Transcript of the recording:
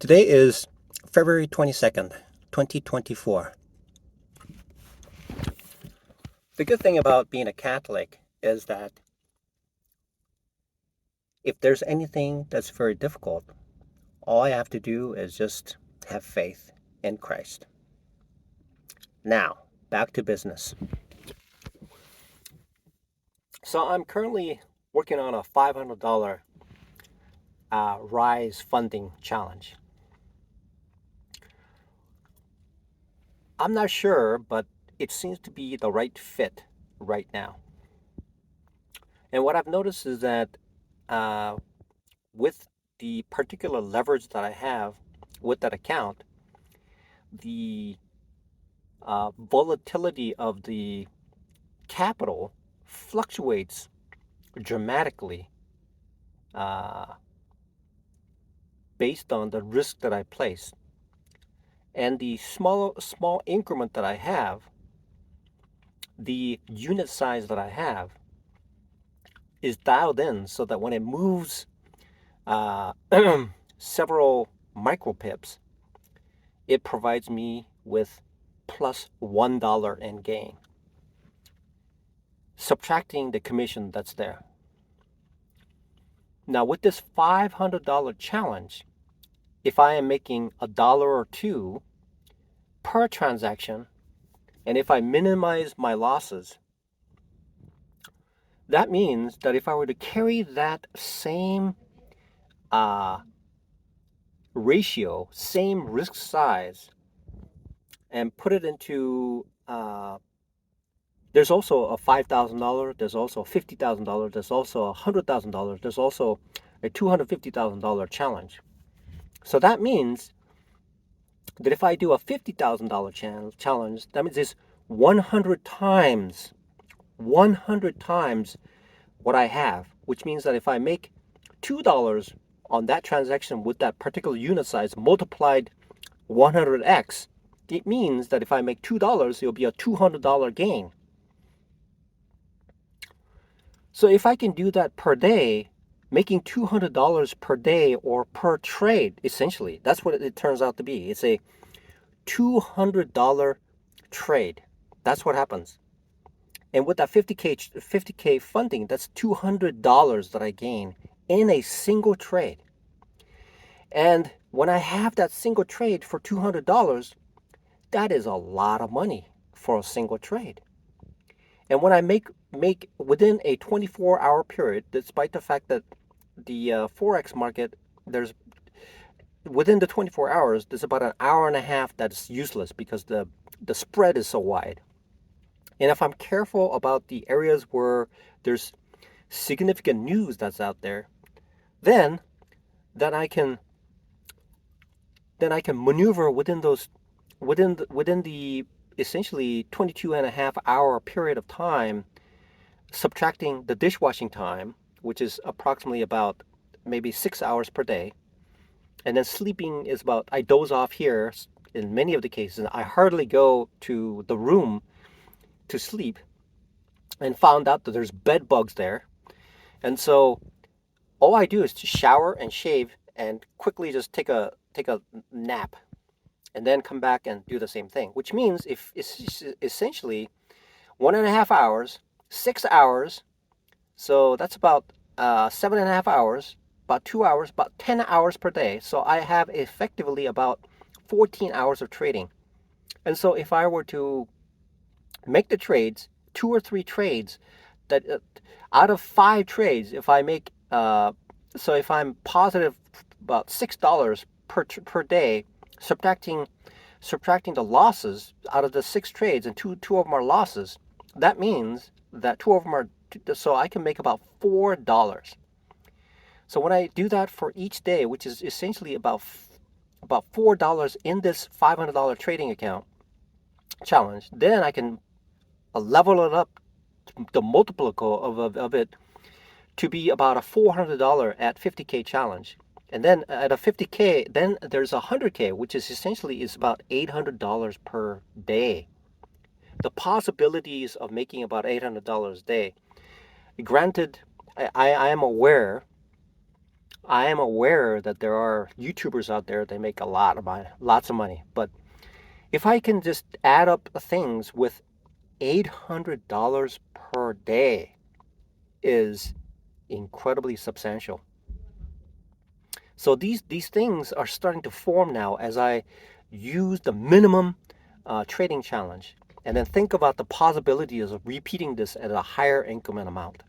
Today is February 22nd, 2024. The good thing about being a Catholic is that if there's anything that's very difficult, all I have to do is just have faith in Christ. Now, back to business. So I'm currently working on a $500 Rise funding challenge. I'm not sure, but it seems to be the right fit right now. And what I've noticed is that uh, with the particular leverage that I have with that account, the volatility of the capital fluctuates dramatically uh, based on the risk that I place. And the small increment that I have, the unit size that I have, is dialed in so that when it moves uh, several micro pips, it provides me with plus $1 in gain, subtracting the commission that's there. Now, with this $500 challenge, if I am making $1 or $2 per transaction, and if I minimize my losses, that means that if I were to carry that same ratio, same risk size, and put it into there's also a $5,000, there's also a $50,000, there's also a $100,000, there's also a $250,000 challenge. So that means that if I do a $50,000 challenge, that means it's 100 times what I have, which means that if I make $2 on that transaction with that particular unit size multiplied 100x, it means that if I make $2, it'll be a $200 gain. So if I can do that per day, making $200 per day or per trade, essentially, that's what it turns out to be. It's a $200 trade. That's what happens. And with that 50K funding, that's $200 that I gain in a single trade. And when I have that single trade for $200, that is a lot of money for a single trade. And when I make within a 24-hour period, despite the fact that the Forex market, there's within the 24 hours, there's about an hour and a half that's useless because the spread is so wide. And if I'm careful about the areas where there's significant news that's out there, then I can maneuver within the essentially 22 and a half hour period of time, subtracting the dishwashing time, which is approximately about maybe 6 hours per day. And then sleeping is about, I doze off here in many of the cases. I hardly go to the room to sleep, and found out that there's bed bugs there. And so all I do is to shower and shave and quickly just take a nap and then come back and do the same thing, which means if it's essentially 1.5 hours, 6 hours, so that's about 7.5 hours, about 2 hours, about 10 hours per day. So I have effectively about 14 hours of trading. And so if I were to make the trades, 2 or 3 trades, that out of 5 trades, if I make so if I'm positive about $6 per day, subtracting the losses out of the 6 trades, and two of them are losses, that means that 2 of them are, so I can make about $4. So when I do that for each day, which is essentially about $4 in this $500 trading account challenge, then I can level it up, the multiple of it, to be about a $400 at 50K challenge. And then at a 50K, then there's a 100K, which is essentially about $800 per day. The possibilities of making about $800 a day. Granted, I am aware I am aware that there are YouTubers out there that make a lot of money, lots of money. But if I can just add up things with $800 per day is incredibly substantial. So these things are starting to form now as I use the minimum trading challenge, and then think about the possibilities of repeating this at a higher increment amount.